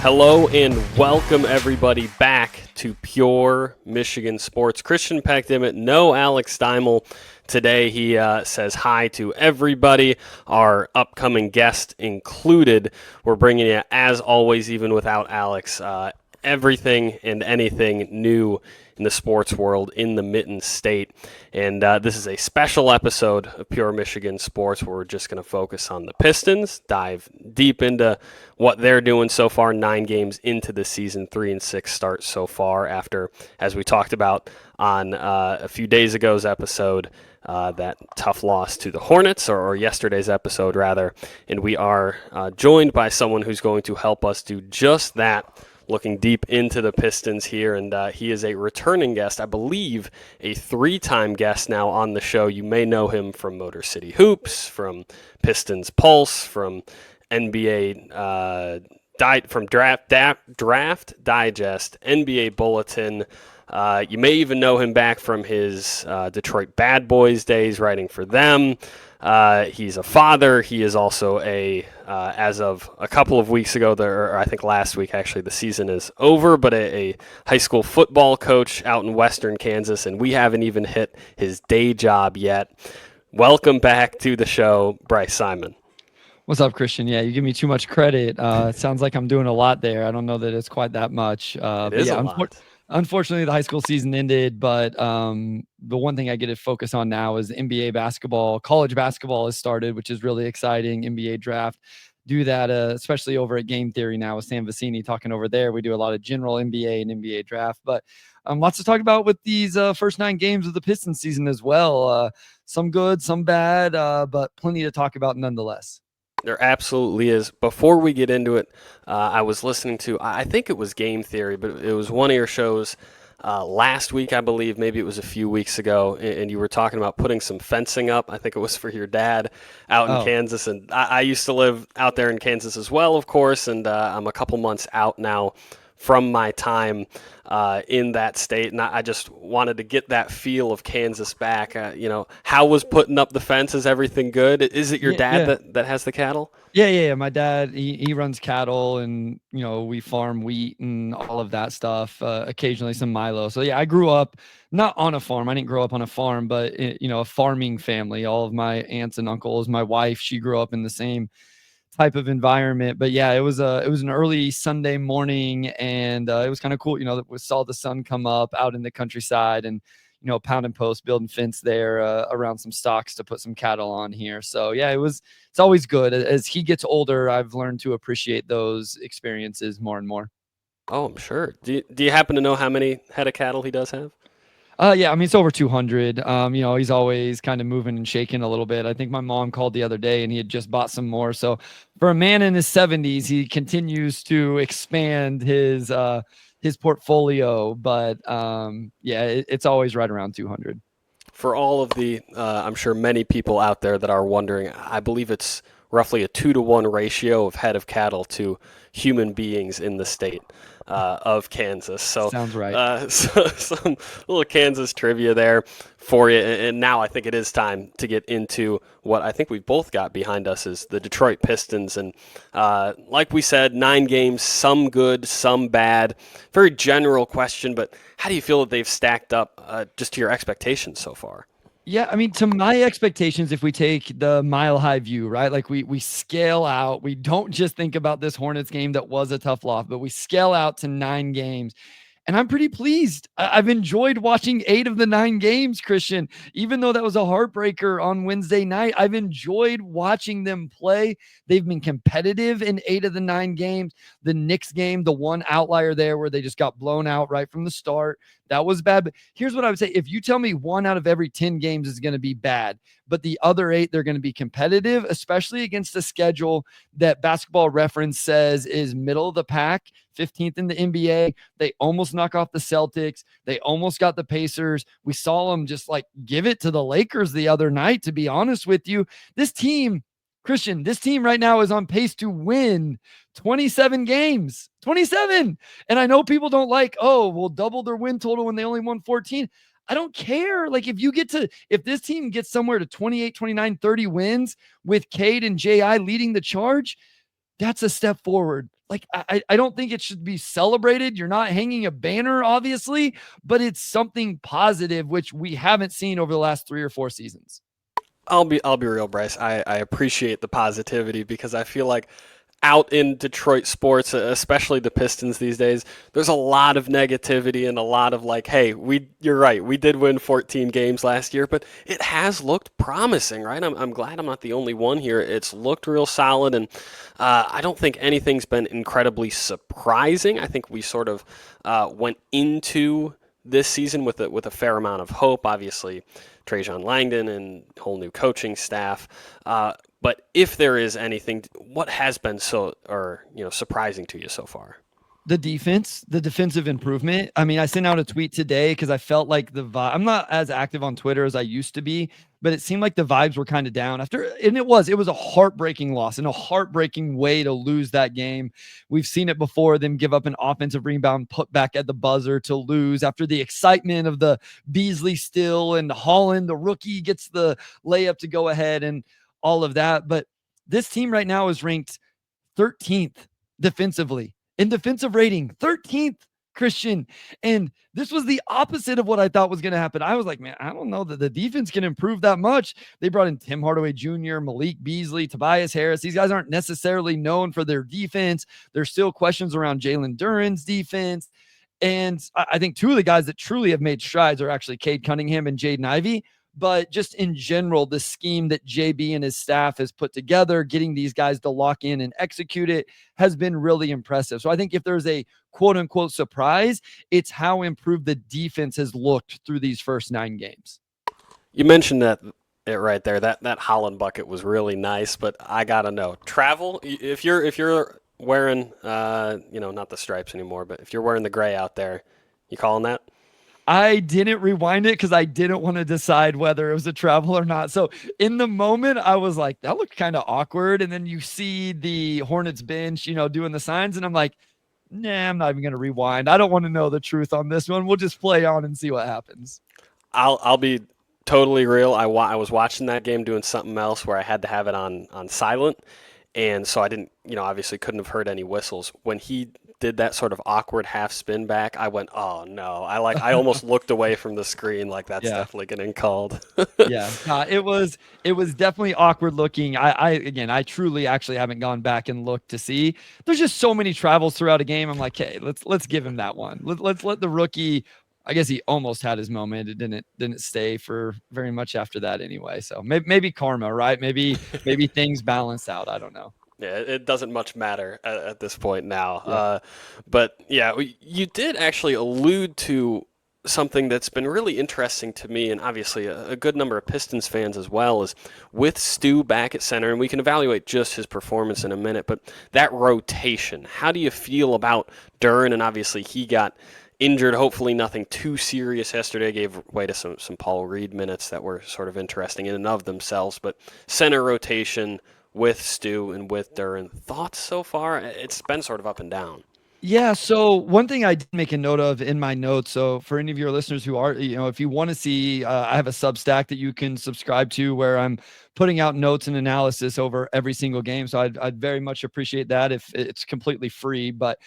Hello and welcome everybody back to Pure Michigan Sports. Christian Peck-Dimit, no Alex Steimel today. He says hi to everybody, our upcoming guest included. We're bringing you, as always, even without Alex, everything and anything new in the sports world in the Mitten State. And this is a special episode of Pure Michigan Sports where we're just going to focus on the Pistons, dive deep into what they're doing so far, 9 games into the season, 3-6 start so far after, as we talked about on a few days ago's episode, that tough loss to the Hornets, or yesterday's episode rather. And we are joined by someone who's going to help us do just that, looking deep into the Pistons here, and he is a returning guest, I believe a 3-time guest now on the show. You may know him from Motor City Hoops, from Pistons Pulse, from NBA from Draft Digest, NBA Bulletin. You may even know him back from his Detroit Bad Boys days, writing for them. He's a father. He is also as of a couple of weeks ago, or I think last week actually, the season is over, but a high school football coach out in Western Kansas, and we haven't even hit his day job yet. Welcome back to the show, Bryce Simon. What's up, Christian? Yeah, you give me too much credit. It sounds like I'm doing a lot there. I don't know that it's quite that much. It is a lot. Unfortunately, the high school season ended, but the one thing I get to focus on now is NBA basketball. College basketball has started, which is really exciting. NBA draft. Do that, especially over at Game Theory now with Sam Vecini talking over there. We do a lot of general NBA and NBA draft, but lots to talk about with these first 9 games of the Pistons season as well. Some good, some bad, but plenty to talk about nonetheless. There absolutely is. Before we get into it, I was listening to, I think it was Game Theory, but it was one of your shows last week, I believe. Maybe it was a few weeks ago, and you were talking about putting some fencing up. I think it was for your dad out in Kansas. And I used to live out there in Kansas as well, of course, and I'm a couple months out now from my time in that state, and I just wanted to get that feel of Kansas back. How was putting up the fence? Is everything good? Is it your dad that has the cattle? Yeah. My dad, he runs cattle, and we farm wheat and all of that stuff. Occasionally some Milo. So yeah, I grew up not on a farm. I didn't grow up on a farm, but a farming family. All of my aunts and uncles, my wife, she grew up in the same type of environment. But yeah, it was an early Sunday morning, and it was kind of cool, that we saw the sun come up out in the countryside, and pound and post building fence there around some stocks to put some cattle on here. So yeah, it's always good. As he gets older, I've learned to appreciate those experiences more and more. Oh, I'm sure. Do you happen to know how many head of cattle he does have? Yeah, I mean, it's over 200. He's always kind of moving and shaking a little bit. I think my mom called the other day and he had just bought some more. So for a man in his 70s, he continues to expand his portfolio. But it's always right around 200. For all of the, I'm sure many people out there that are wondering, I believe it's roughly a 2-to-1 ratio of head of cattle to human beings in the state of Kansas. So sounds right. So some little Kansas trivia there for you. And now I think it is time to get into what I think we've both got behind us is the Detroit Pistons. And like we said, 9 games, some good, some bad. Very general question, but how do you feel that they've stacked up just to your expectations so far? Yeah, I mean, to my expectations, if we take the mile high view, right? Like we scale out. We don't just think about this Hornets game that was a tough loss, but we scale out to 9 games. And I'm pretty pleased. I've enjoyed watching 8 of the 9 games, Christian. Even though that was a heartbreaker on Wednesday night, I've enjoyed watching them play. They've been competitive in 8 of the 9 games. The Knicks game, the one outlier there where they just got blown out right from the start, that was bad. But here's what I would say. If you tell me 1 out of every 10 games is going to be bad, but the other 8, they're going to be competitive, especially against a schedule that Basketball Reference says is middle of the pack, 15th in the NBA. They almost knock off the Celtics. They almost got the Pacers. We saw them just like give it to the Lakers the other night, to be honest with you. This team, Christian, this team right now is on pace to win 27 games. 27. And I know people don't like, we'll double their win total when they only won 14. I don't care. Like if this team gets somewhere to 28, 29, 30 wins with Cade and JI leading the charge, that's a step forward like I don't think it should be celebrated. You're not hanging a banner, obviously, but it's something positive, which we haven't seen over the last 3 or 4 seasons. I'll be real, Bryce. I appreciate the positivity because I feel like out in Detroit sports, especially the Pistons these days, there's a lot of negativity and a lot of like, hey, you're right, we did win 14 games last year, but it has looked promising, right? I'm glad I'm not the only one here. It's looked real solid, and I don't think anything's been incredibly surprising. I think we sort of went into this season with a fair amount of hope. Obviously, Trajan Langdon and whole new coaching staff. But if there is anything, what has been surprising to you so far? The defense, the defensive improvement. I mean, I sent out a tweet today because I felt like the vibe. I'm not as active on Twitter as I used to be, but it seemed like the vibes were kind of down after, and it was a heartbreaking loss and a heartbreaking way to lose that game. We've seen it before, them give up an offensive rebound, put back at the buzzer to lose after the excitement of the Beasley steal and Holland, the rookie, gets the layup to go ahead and all of that. But this team right now is ranked 13th defensively in defensive rating, 13th, Christian. And this was the opposite of what I thought was going to happen. I was like, man, I don't know that the defense can improve that much. They brought in Tim Hardaway Jr., Malik Beasley, Tobias Harris. These guys aren't necessarily known for their defense. There's still questions around Jalen Duren's defense. And I think two of the guys that truly have made strides are actually Cade Cunningham and Jaden Ivey. But just in general, the scheme that JB and his staff has put together, getting these guys to lock in and execute it, has been really impressive. So I think if there's a quote unquote surprise, it's how improved the defense has looked through these first 9 games. You mentioned it right there. That Holland bucket was really nice, but I gotta know, travel. If you're wearing not the stripes anymore, but if you're wearing the gray out there, you calling that? I didn't rewind it because I didn't want to decide whether it was a travel or not. So in the moment, I was like, that looked kind of awkward. And then you see the Hornets bench, doing the signs. And I'm like, nah, I'm not even going to rewind. I don't want to know the truth on this one. We'll just play on and see what happens. I'll be totally real. I was watching that game doing something else where I had to have it on silent. And so I didn't, obviously couldn't have heard any whistles. When he did that sort of awkward half spin back, I went, oh no. I almost looked away from the screen like that's definitely getting called. Yeah, it was definitely awkward looking. I truly actually haven't gone back and looked to see. There's just so many travels throughout a game. I'm like, hey, let's give him that one. Let's let the rookie. I guess he almost had his moment. It didn't stay for very much after that anyway. So maybe karma, right? Maybe things balance out. I don't know. Yeah, it doesn't much matter at this point now. Yeah. But yeah, you did actually allude to something that's been really interesting to me, and obviously a good number of Pistons fans as well, is with Stu back at center, and we can evaluate just his performance in a minute, but that rotation, how do you feel about Duren? And obviously he got injured, hopefully nothing too serious yesterday, gave way to some Paul Reed minutes that were sort of interesting in and of themselves, but center rotation with Stu and with Duren. Thoughts so far? It's been sort of up and down. Yeah. So one thing I did make a note of in my notes. So for any of your listeners who are, if you want to see, I have a Substack that you can subscribe to where I'm putting out notes and analysis over every single game. So I'd very much appreciate that if it's completely free, but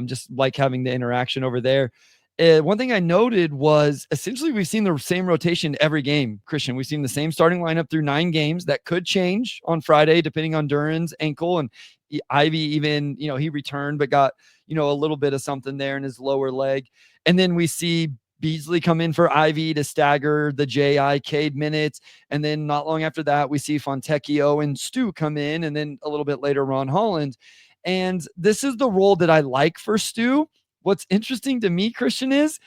just like having the interaction over there. One thing I noted was essentially we've seen the same rotation every game, Christian. We've seen the same starting lineup through 9 games. That could change on Friday, depending on Duren's ankle. And Ivy even, he returned, but got, a little bit of something there in his lower leg. And then we see Beasley come in for Ivy to stagger the J.I. Cade minutes. And then not long after that, we see Fontecchio and Stu come in. And then a little bit later, Ron Holland. And this is the role that I like for Stu. What's interesting to me, Christian, is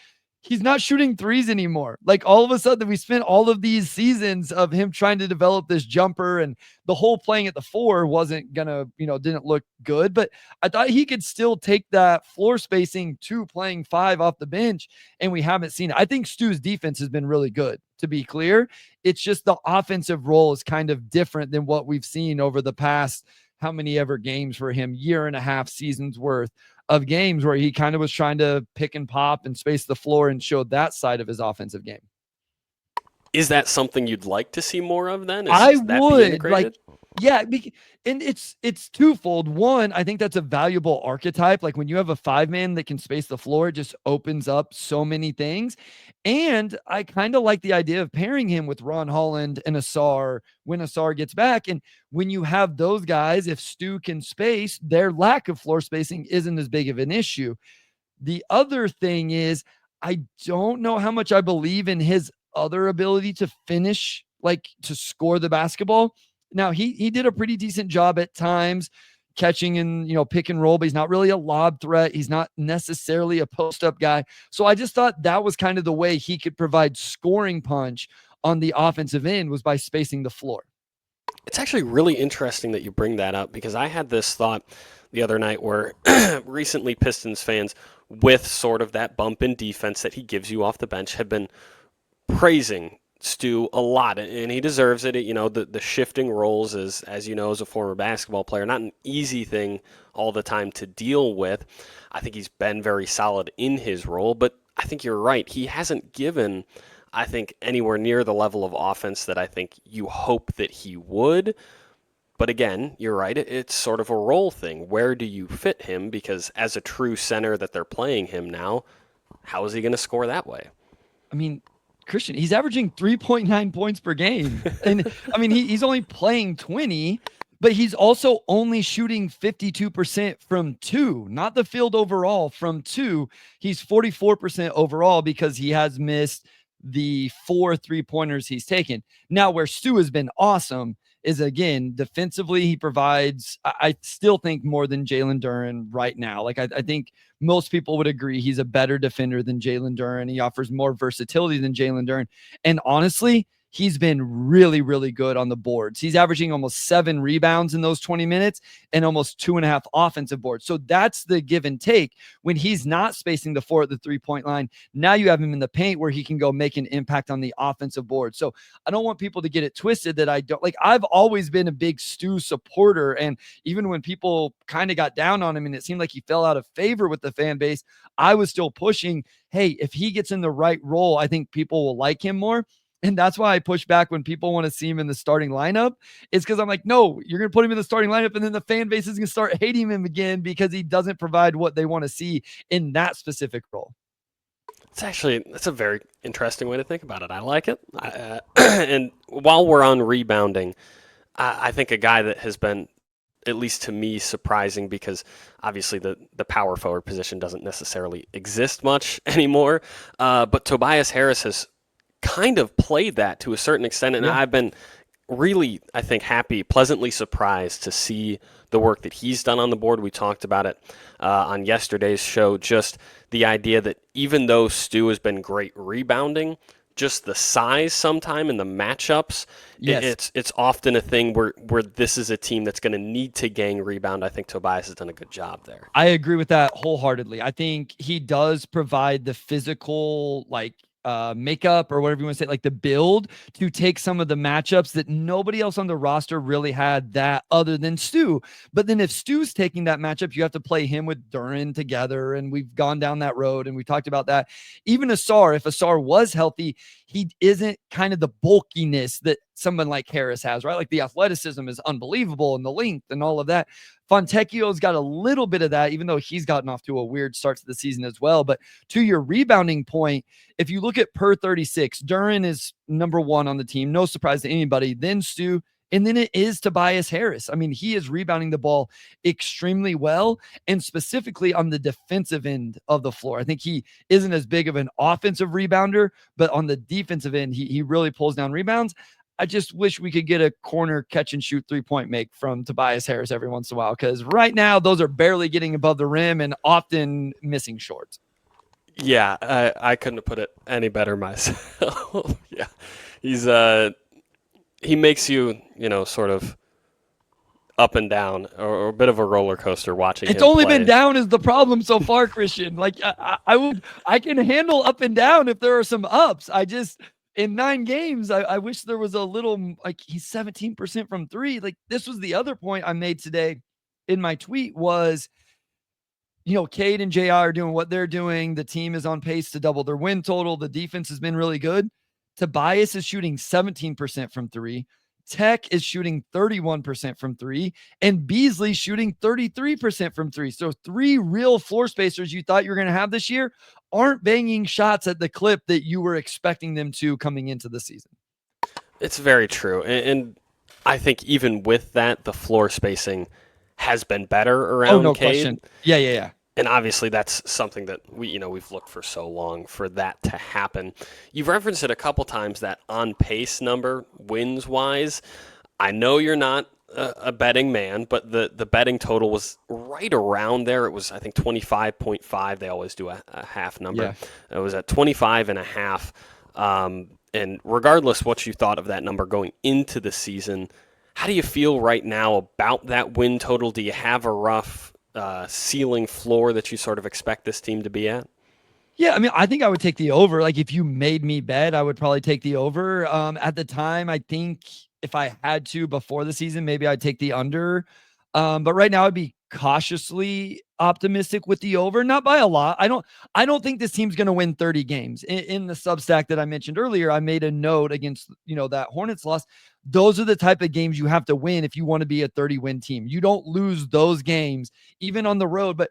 he's not shooting threes anymore. Like all of a sudden, we spent all of these seasons of him trying to develop this jumper, and the whole playing at the 4 wasn't gonna, didn't look good. But I thought he could still take that floor spacing to playing 5 off the bench, and we haven't seen it. I think Stu's defense has been really good, to be clear. It's just the offensive role is kind of different than what we've seen over the past how many ever games for him, year and a half, seasons worth of games where he kind of was trying to pick and pop and space the floor and showed that side of his offensive game. Is that something you'd like to see more of then? I Is that be would integrated? Yeah, and it's twofold. One, I think that's a valuable archetype. Like when you have a 5-man that can space the floor, it just opens up so many things. And I kind of like the idea of pairing him with Ron Holland and Asar when Asar gets back. And when you have those guys, if Stu can space, their lack of floor spacing isn't as big of an issue. The other thing is, I don't know how much I believe in his other ability to finish, like to score the basketball. Now, he did a pretty decent job at times catching and, pick and roll, but he's not really a lob threat. He's not necessarily a post up guy. So I just thought that was kind of the way he could provide scoring punch on the offensive end, was by spacing the floor. It's actually really interesting that you bring that up, because I had this thought the other night where recently Pistons fans, with sort of that bump in defense that he gives you off the bench, have been praising Stu a lot, and he deserves it. The shifting roles is, as you know, as a former basketball player, not an easy thing all the time to deal with. I think he's been very solid in his role, but I think you're right. He hasn't given, I think, anywhere near the level of offense that I think you hope that he would. But again, you're right. It's sort of a role thing. Where do you fit him? Because as a true center that they're playing him now, how is he going to score that way? I mean, Christian, he's averaging 3.9 points per game. And I mean, he's only playing 20, but he's also only shooting 52% from two, not the field overall, from two. He's 44% overall because he has missed the 4 3-pointers he's taken. Now, where Stu has been awesome is, again, defensively, he provides, I still think, more than Jalen Duren right now. Like, I think most people would agree he's a better defender than Jalen Duren. He offers more versatility than Jalen Duren. And honestly, he's been really, really good on the boards. He's averaging almost 7 rebounds in those 20 minutes and almost 2.5 offensive boards. So that's the give and take. When he's not spacing the floor at the 3-point line, now you have him in the paint where he can go make an impact on the offensive board. So I don't want people to get it twisted that I don't like. I've always been a big Stu supporter. And even when people kind of got down on him and it seemed like he fell out of favor with the fan base, I was still pushing, hey, if he gets in the right role, I think people will like him more. And that's why I push back when people want to see him in the starting lineup. It's because I'm like, no, you're going to put him in the starting lineup, and then the fan base is going to start hating him again because he doesn't provide what they want to see in that specific role. That's a very interesting way to think about it. I like it. And while we're on rebounding, I think a guy that has been, at least to me, surprising, because obviously the power forward position doesn't necessarily exist much anymore. But Tobias Harris has kind of played that to a certain extent, and I've been really, I think, pleasantly surprised to see the work that he's done on the board. We talked about it on yesterday's show, just the idea that even though Stu has been great rebounding, just the size sometime and the matchups, it's often a thing where this is a team that's going to need to gang rebound. I think Tobias has done a good job there. I agree with that wholeheartedly. I think he does provide the physical, makeup, or whatever you want to say, like the build to take some of the matchups that nobody else on the roster really had that other than Stu. But then if Stu's taking that matchup, you have to play him with Duren together. And we've gone down that road and we talked about that. Even Asar, if Asar was healthy, he isn't kind of the bulkiness that someone like Harris has, right? Like the athleticism is unbelievable and the length and all of that. Fontecchio's got a little bit of that, even though he's gotten off to a weird start to the season as well. But to your rebounding point, if you look at per 36, Duren is number 1 on the team. No surprise to anybody. Then Stu, and then it is Tobias Harris. I mean, he is rebounding the ball extremely well, and specifically on the defensive end of the floor. I think he isn't as big of an offensive rebounder, but on the defensive end, he really pulls down rebounds. I just wish we could get a corner catch and shoot 3-point make from Tobias Harris every once in a while, because right now those are barely getting above the rim and often missing short. Yeah, I couldn't have put it any better myself. Yeah, he makes you, sort of up and down, or a bit of a roller coaster watching him It's only play. been down is the problem so far, Christian. Like I can handle up and down if there are some ups. In 9 games, I wish there was a little, like, he's 17% from 3. Like, this was the other point I made today in my tweet was, Cade and JR are doing what they're doing. The team is on pace to double their win total. The defense has been really good. Tobias is shooting 17% from 3, Tech is shooting 31% from three, and Beasley shooting 33% from three. So three real floor spacers you thought you were going to have this year aren't banging shots at the clip that you were expecting them to coming into the season. It's very true. And I think even with that, the floor spacing has been better Oh, around no Cade. question. Yeah. And obviously that's something that we've looked for so long for that to happen. You've referenced it a couple times, that on pace number wins wise. I know you're not a betting man, but the betting total was right around there. It was, I think, 25.5. They always do a half number. Yeah. It was at 25 and a half. And regardless what you thought of that number going into the season, how do you feel right now about that win total? Do you have a rough ceiling floor that you sort of expect this team to be at? Yeah, I mean, I think I would take the over. Like, if you made me bet, I would probably take the over. At the time, I think if I had to before the season, maybe I'd take the under. But right now, I'd be cautiously optimistic with the over, not by a lot. I don't think this team's going to win 30 games. In the Substack that I mentioned earlier, I made a note against that Hornets loss. Those are the type of games you have to win if you want to be a 30-win team. You don't lose those games even on the road. But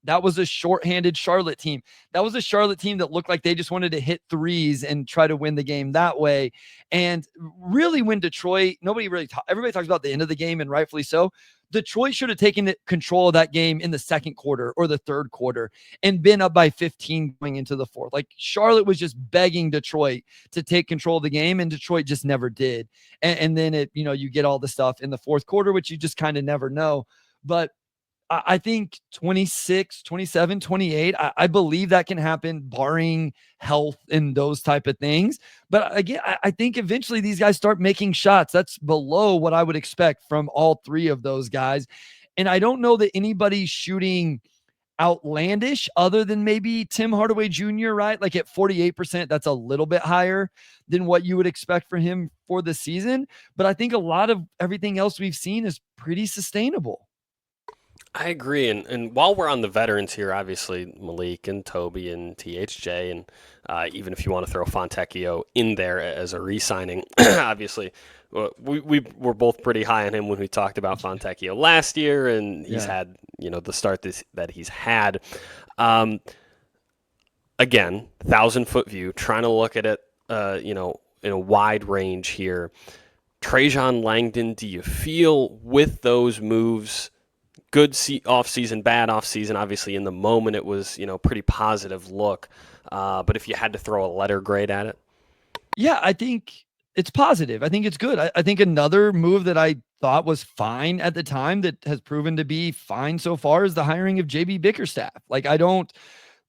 that was a shorthanded Charlotte team. That was a Charlotte team that looked like they just wanted to hit threes and try to win the game that way. And really, when Detroit, everybody talks about the end of the game, and rightfully so. Detroit should have taken control of that game in the second quarter or the third quarter and been up by 15 going into the fourth. Like, Charlotte was just begging Detroit to take control of the game, and Detroit just never did. And then you get all the stuff in the fourth quarter, which you just kind of never know. But I think 26, 27, 28, I believe that can happen barring health and those type of things. But again, I think eventually these guys start making shots. That's below what I would expect from all three of those guys. And I don't know that anybody's shooting outlandish other than maybe Tim Hardaway Jr., right? Like at 48%, that's a little bit higher than what you would expect for him for the season. But I think a lot of everything else we've seen is pretty sustainable. I agree, and while we're on the veterans here, obviously Malik and Toby and THJ, and even if you want to throw Fontecchio in there as a re-signing, obviously we were both pretty high on him when we talked about Fontecchio last year, and he's had the start that he's had. Again, 1,000-foot view, trying to look at it, in a wide range here. Trajan Langdon, do you feel with those moves? Good off-season, bad off-season. Obviously, in the moment, it was pretty positive look. But if you had to throw a letter grade at it, yeah, I think it's positive. I think it's good. I think another move that I thought was fine at the time that has proven to be fine so far is the hiring of JB Bickerstaff. Like, I know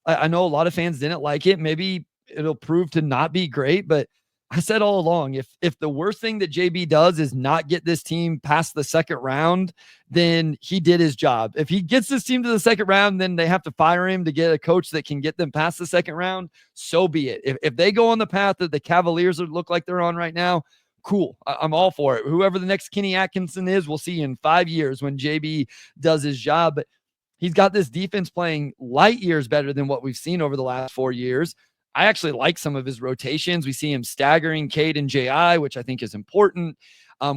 a lot of fans didn't like it. Maybe it'll prove to not be great, but I said all along, if the worst thing that JB does is not get this team past the second round, then he did his job. If he gets this team to the second round, then they have to fire him to get a coach that can get them past the second round. So be it. If they go on the path that the Cavaliers look like they're on right now, cool. I'm all for it. Whoever the next Kenny Atkinson is, we'll see in 5 years when JB does his job. But he's got this defense playing light years better than what we've seen over the last 4 years. I actually like some of his rotations. We see him staggering Cade and JI, which I think is important.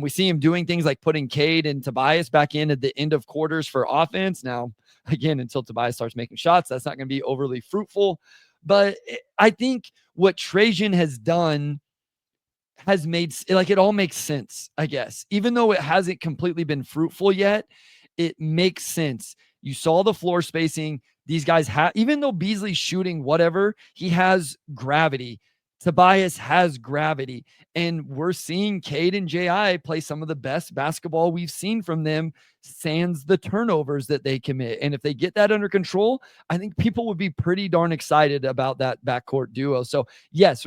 We see him doing things like putting Cade and Tobias back in at the end of quarters for offense. Now, again, until Tobias starts making shots, that's not going to be overly fruitful. But I think what Trajan has done has made, like, it all makes sense, I guess. Even though it hasn't completely been fruitful yet, it makes sense. You saw the floor spacing. These guys have, even though Beasley's shooting whatever, he has gravity. Tobias has gravity. And we're seeing Cade and JI play some of the best basketball we've seen from them, sans the turnovers that they commit. And if they get that under control, I think people would be pretty darn excited about that backcourt duo. So, yes,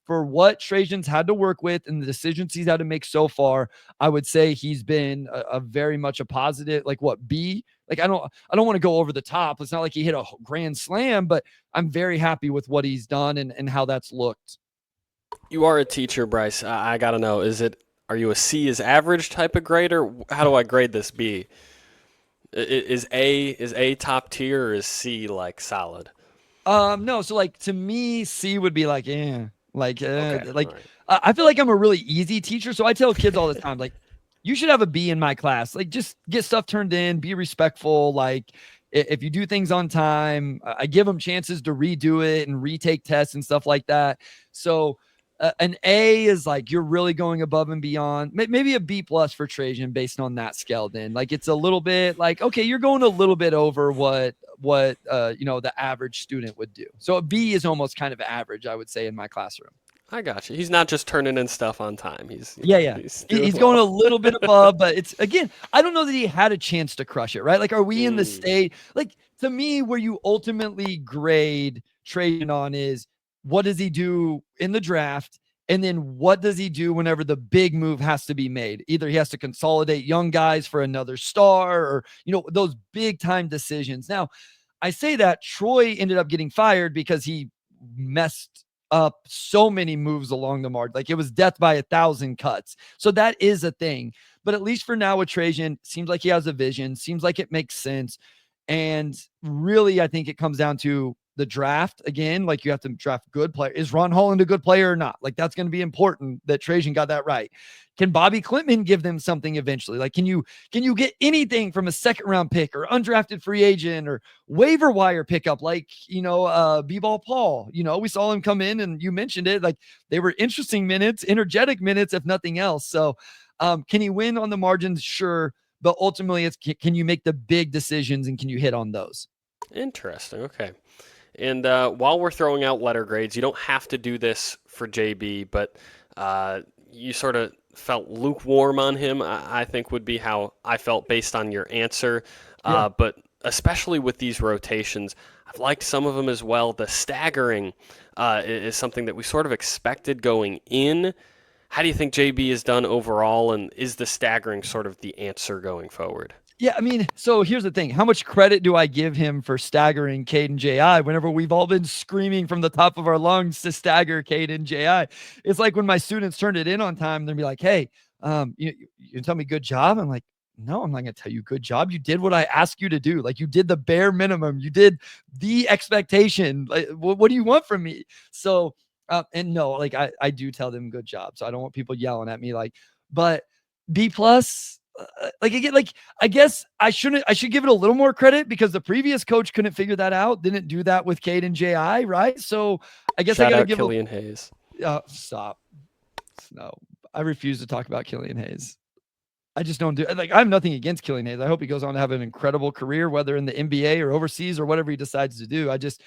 for what Trajan's had to work with and the decisions he's had to make so far, I would say he's been a very much a positive, like what, B? Like, I don't want to go over the top. It's not like he hit a grand slam, but I'm very happy with what he's done and how that's looked. you are a teacher, Bryce. I gotta know: are you a C is average type of grader? How do I grade this B? Is A top tier, or is C like solid? No, so like to me, C would be like, yeah. Like, Okay. All right. I feel like I'm a really easy teacher. So I tell kids all the time, like, you should have a B in my class. Like, just get stuff turned in, be respectful. Like, if you do things on time, I give them chances to redo it and retake tests and stuff like that. So an A is like you're really going above and beyond. Maybe a B plus for Trajan based on that scale. Then, like, it's a little bit like, okay, you're going a little bit over what the average student would do. So a B is almost kind of average, I would say, in my classroom. I got you. He's not just turning in stuff on time. He's Yeah, yeah. he's doing He's going well. a little bit above, but it's again, I don't know that he had a chance to crush it, right? Like, are we in the Mm, state? Like, to me, where you ultimately grade Trajan on is what does he do in the draft? And then what does he do whenever the big move has to be made? Either he has to consolidate young guys for another star or, those big time decisions. Now, I say that Troy ended up getting fired because he messed up so many moves along the margin. Like, it was death by 1,000 cuts. So that is a thing. But at least for now with Trajan, seems like he has a vision, seems like it makes sense. And really, I think it comes down to the draft again. Like, you have to draft good player. Is Ron Holland a good player or not? Like, that's going to be important that Trajan got that right. Can Bobby Klintman give them something eventually? Like, can you get anything from a second round pick or undrafted free agent or waiver wire pickup? Like, B-ball Paul, we saw him come in and you mentioned it. Like, they were interesting minutes, energetic minutes, if nothing else. So can he win on the margins? Sure. But ultimately it's, can you make the big decisions and can you hit on those? interesting. Okay. And while we're throwing out letter grades, you don't have to do this for JB, but you sort of felt lukewarm on him, I think would be how I felt based on your answer. Yeah. But especially with these rotations, I've liked some of them as well. The staggering is something that we sort of expected going in. How do you think JB is done overall, and is the staggering sort of the answer going forward? Yeah, I mean, so here's the thing. How much credit do I give him for staggering Cade and JI whenever we've all been screaming from the top of our lungs to stagger Cade and JI? It's like when my students turned it in on time, they'll be like, hey, you tell me good job? I'm like, no, I'm not going to tell you good job. You did what I asked you to do. Like, you did the bare minimum. You did the expectation. Like, what do you want from me? So, and no, like I do tell them good job. So I don't want people yelling at me but B plus, like again, like I guess I should give it a little more credit because the previous coach couldn't figure that out, didn't do that with Cade and JI, right? So I guess I Shout got to out give Killian Hayes. stop. No, I refuse to talk about Killian Hayes. I just don't do like I have nothing against Killian Hayes. I hope he goes on to have an incredible career, whether in the NBA or overseas or whatever he decides to do. I just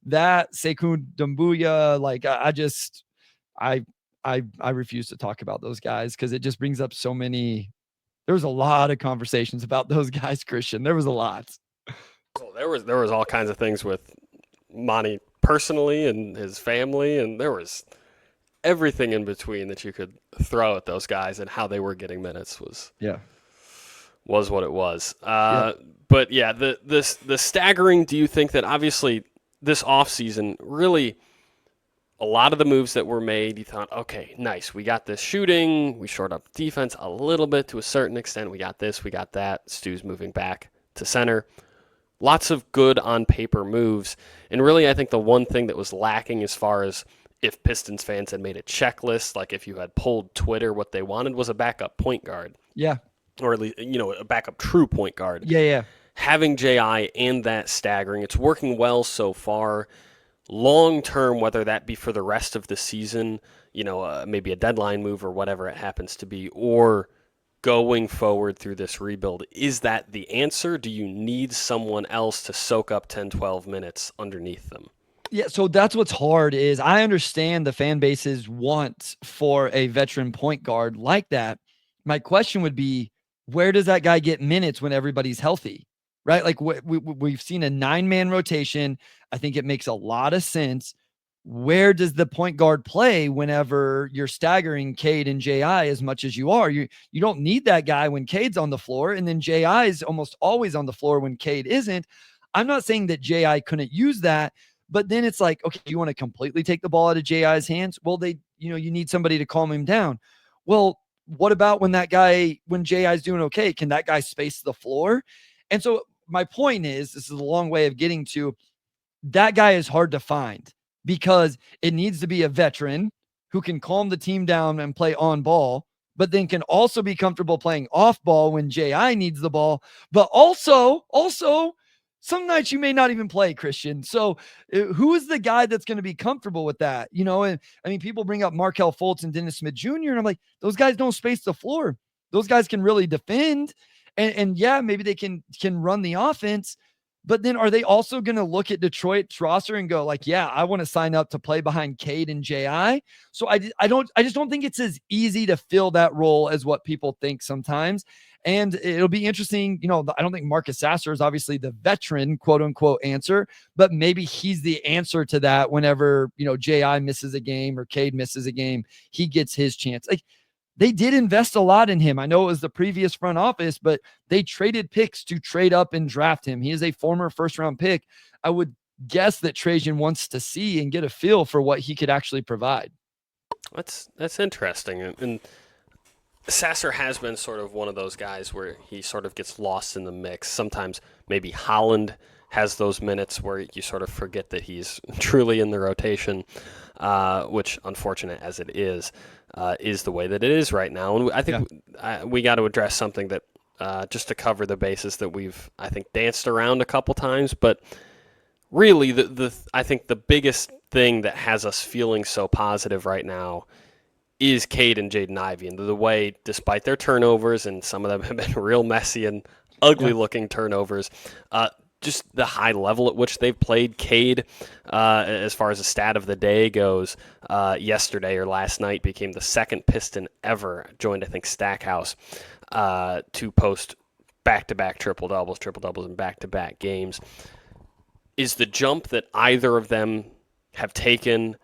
that Sekou Doumbouya, like I I refuse to talk about those guys because it just brings up so many. There was a lot of conversations about those guys, Christian. There was a lot. Well, there was all kinds of things with Monty personally and his family, and there was everything in between that you could throw at those guys, and how they were getting minutes Yeah. was what it was. Yeah. But yeah, the staggering. Do you think that obviously this offseason really a lot of the moves that were made, you thought, okay, nice, we got this shooting, we shored up defense a little bit to a certain extent, we got this, we got that. Stu's moving back to center. Lots of good on paper moves. And really, I think the one thing that was lacking as far as if Pistons fans had made a checklist, like if you had pulled Twitter, what they wanted was a backup point guard. Yeah. Or at least, a backup true point guard. Yeah. Yeah. Having JI and that staggering, it's working well so far. Long term, whether that be for the rest of the season, maybe a deadline move or whatever it happens to be, or going forward through this rebuild, is that the answer? Do you need someone else to soak up 10, 12 minutes underneath them? Yeah, so that's what's hard is I understand the fan base's want for a veteran point guard like that. My question would be, where does that guy get minutes when everybody's healthy? Right? Like we've seen a 9-man rotation. I think it makes a lot of sense. Where does the point guard play whenever you're staggering Cade and JI as much as you are? You don't need that guy when Cade's on the floor, and then JI is almost always on the floor when Cade isn't. I'm not saying that JI couldn't use that, but then it's like, okay, you want to completely take the ball out of JI's hands? Well, you need somebody to calm him down. Well, what about when JI's doing okay? Can that guy space the floor? And so my point is, this is a long way of getting to that guy is hard to find. because it needs to be a veteran who can calm the team down and play on ball, but then can also be comfortable playing off ball when JI needs the ball. But also, some nights you may not even play, Christian. So who is the guy that's going to be comfortable with that? And I mean, people bring up Markelle Fultz and Dennis Smith Jr., and I'm like, those guys don't space the floor. Those guys can really defend. And yeah, maybe they can run the offense. But then are they also going to look at Detroit's roster and go like, yeah, I want to sign up to play behind Cade and JI? So I just don't think it's as easy to fill that role as what people think sometimes. And it'll be interesting. I don't think Marcus Sasser is obviously the veteran, quote unquote, answer, but maybe he's the answer to that whenever, JI misses a game or Cade misses a game, he gets his chance. Like, they did invest a lot in him. I know it was the previous front office, but they traded picks to trade up and draft him. He is a former first-round pick. I would guess that Trajan wants to see and get a feel for what he could actually provide. That's interesting. And Sasser has been sort of one of those guys where he sort of gets lost in the mix. Sometimes maybe Holland has those minutes where you sort of forget that he's truly in the rotation, which, unfortunate as it is the way that it is right now. And I think we got to address something that just to cover the bases that we've, I think, danced around a couple times. But really, I think the biggest thing that has us feeling so positive right now is Cade and Jaden Ivey, and the way, despite their turnovers, and some of them have been real messy and ugly-looking turnovers, just the high level at which they've played. Cade, as far as the stat of the day goes, yesterday or last night became the second Piston ever, joined, I think, Stackhouse, to post back-to-back triple-doubles in back-to-back games. Is the jump that either of them have taken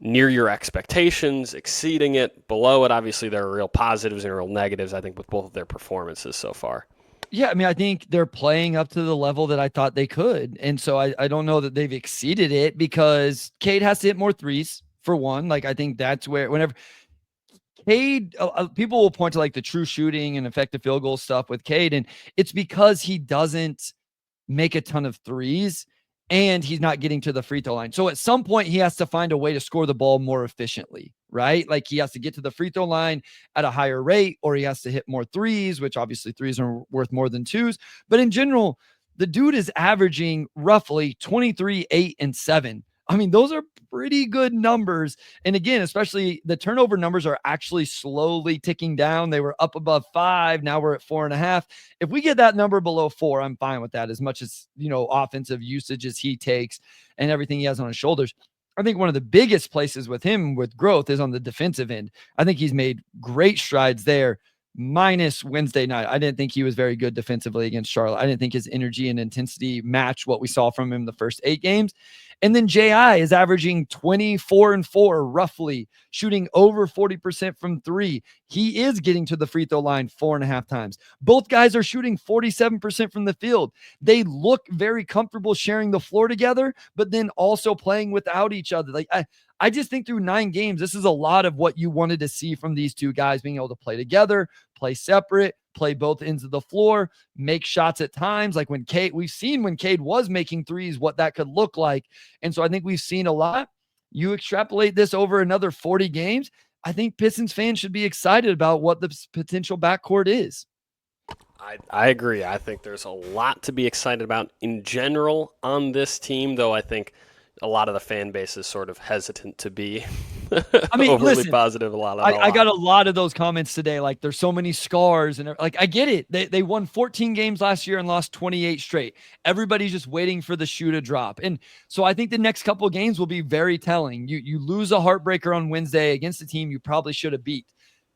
near your expectations, exceeding it, below it? Obviously, there are real positives and real negatives, I think, with both of their performances so far. Yeah, I mean, I think they're playing up to the level that I thought they could. And so I don't know that they've exceeded it, because Cade has to hit more threes, for one. Like, I think that's where, whenever Cade, people will point to like the true shooting and effective field goal stuff with Cade, and it's because he doesn't make a ton of threes and he's not getting to the free throw line. So at some point he has to find a way to score the ball more efficiently, right? Like, he has to get to the free throw line at a higher rate, or he has to hit more threes, which obviously threes are worth more than twos. But in general, the dude is averaging roughly 23, 8, and 7. I mean, those are pretty good numbers. And again, especially the turnover numbers are actually slowly ticking down. They were up above 5. Now we're at 4.5. If we get that number below 4, I'm fine with that, as much as, offensive usage as he takes and everything he has on his shoulders. I think one of the biggest places with him with growth is on the defensive end. I think he's made great strides there, minus Wednesday night. I didn't think he was very good defensively against Charlotte. I didn't think his energy and intensity matched what we saw from him the first 8 games. And then JI is averaging 24-4 roughly, shooting over 40% from 3. He is getting to the free throw line 4.5 times. Both guys are shooting 47% from the field. They look very comfortable sharing the floor together, but then also playing without each other. Like, I just think through 9 games, this is a lot of what you wanted to see from these two guys, being able to play together, play separate, play both ends of the floor, make shots at times. Like we've seen when Cade was making threes, what that could look like. And so I think we've seen a lot. You extrapolate this over another 40 games, I think Pistons fans should be excited about what the potential backcourt is. I agree. I think there's a lot to be excited about in general on this team, though I think a lot of the fan base is sort of hesitant to be overly positive. I got a lot of those comments today. Like, there's so many scars, and like, I get it. They won 14 games last year and lost 28 straight. Everybody's just waiting for the shoe to drop. And so I think the next couple of games will be very telling. You lose a heartbreaker on Wednesday against a team you probably should have beat.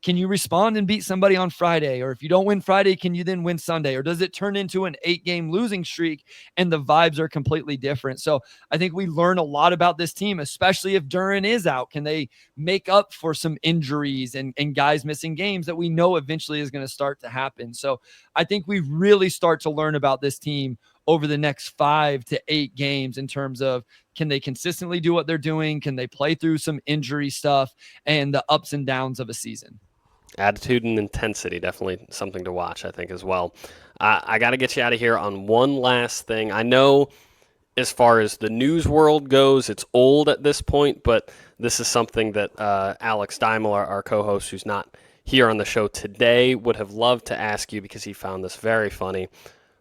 Can you respond and beat somebody on Friday? Or if you don't win Friday, can you then win Sunday? Or does it turn into an 8-game losing streak and the vibes are completely different? So I think we learn a lot about this team, especially if Duren is out. Can they make up for some injuries and guys missing games that we know eventually is going to start to happen? So I think we really start to learn about this team over the next 5 to 8 games in terms of, can they consistently do what they're doing? Can they play through some injury stuff and the ups and downs of a season? Attitude and intensity, definitely something to watch, I think, as well. I got to get you out of here on one last thing. I know as far as the news world goes, it's old at this point, but this is something that Alex Daimel, our co-host, who's not here on the show today, would have loved to ask you because he found this very funny.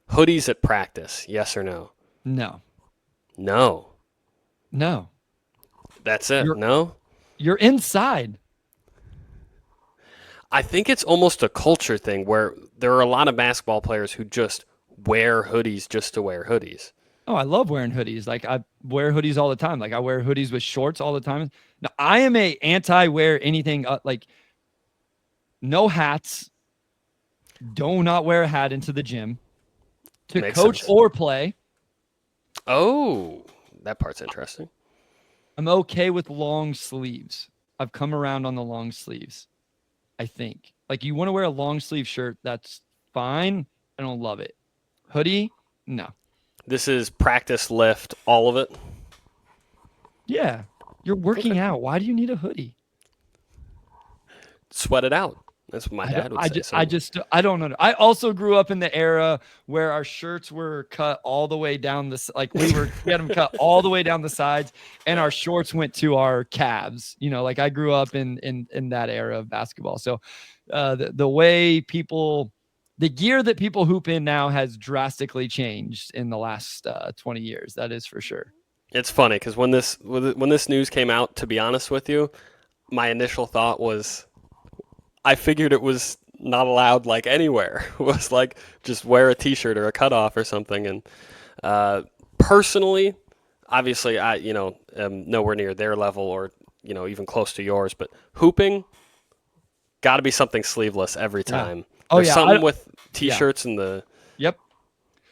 Hoodies at practice, yes or no? No. No. No. That's it. You're No? you're inside. I think it's almost a culture thing where there are a lot of basketball players who just wear hoodies just to wear hoodies. Oh, I love wearing hoodies. Like I wear hoodies all the time. Like I wear hoodies with shorts all the time. Now, I am a anti-wear anything like no hats. Do not wear a hat into the gym to Makes coach sense. or play. Oh, that part's interesting. I'm okay with long sleeves. I've come around on the long sleeves. I think. Like you want to wear a long sleeve shirt, that's fine. I don't love it. Hoodie, no. This is practice lift, all of it. Yeah. You're working Okay. out. Why do you need a hoodie? Sweat it out. That's what my dad would say. I don't know. I also grew up in the era where our shirts were cut all the way down like we had them cut all the way down the sides, and our shorts went to our calves. You know, like I grew up in that era of basketball. So, the way the gear that people hoop in now has drastically changed in the last 20 years. That is for sure. It's funny because when this news came out, to be honest with you, my initial thought was, I figured it was not allowed like anywhere. It was like just wear a T-shirt or a cutoff or something. And personally, obviously, I am nowhere near their level or even close to yours. But hooping, got to be something sleeveless every time. Yeah. Oh There's yeah, something with T-shirts and the. Yep.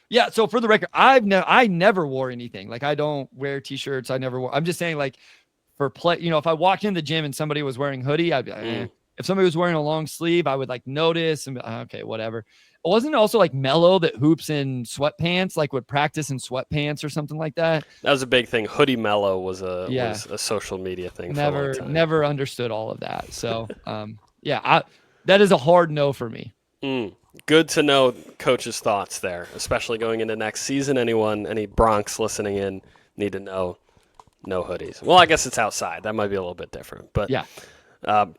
Yeah. So for the record, I never wore anything. Like I don't wear T-shirts. I never wore. I'm just saying like for play. If I walked in the gym and somebody was wearing hoodie, I'd be like, eh. If somebody was wearing a long sleeve, I would like notice and be, okay, whatever. Wasn't it also like Mello that hoops in sweatpants, like would practice in sweatpants or something like that? That was a big thing. Hoodie Mellow was a social media thing for a long time. Never understood all of that. So that is a hard no for me. Good to know coach's thoughts there, especially going into next season. Any Bronx listening in need to know no hoodies. Well, I guess it's outside. That might be a little bit different. But yeah.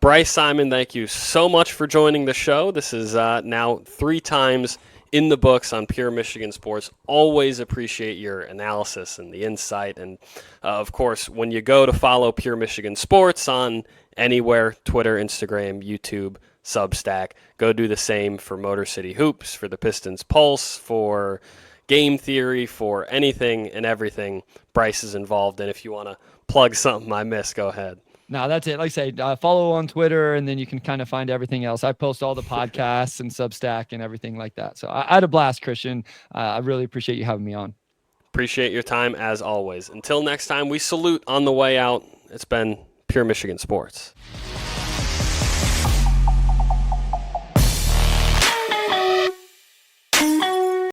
Bryce Simon, thank you so much for joining the show. This is now 3 times in the books on Pure Michigan Sports. Always appreciate your analysis and the insight. And, of course, when you go to follow Pure Michigan Sports on anywhere, Twitter, Instagram, YouTube, Substack, go do the same for Motor City Hoops, for the Pistons Pulse, for Game Theory, for anything and everything Bryce is involved in. If you want to plug something I missed, go ahead. No, that's it. Like I say, follow on Twitter, and then you can kind of find everything else. I post all the podcasts and Substack and everything like that. So I had a blast, Christian. I really appreciate you having me on. Appreciate your time as always. Until next time, we salute on the way out. It's been Pure Michigan Sports.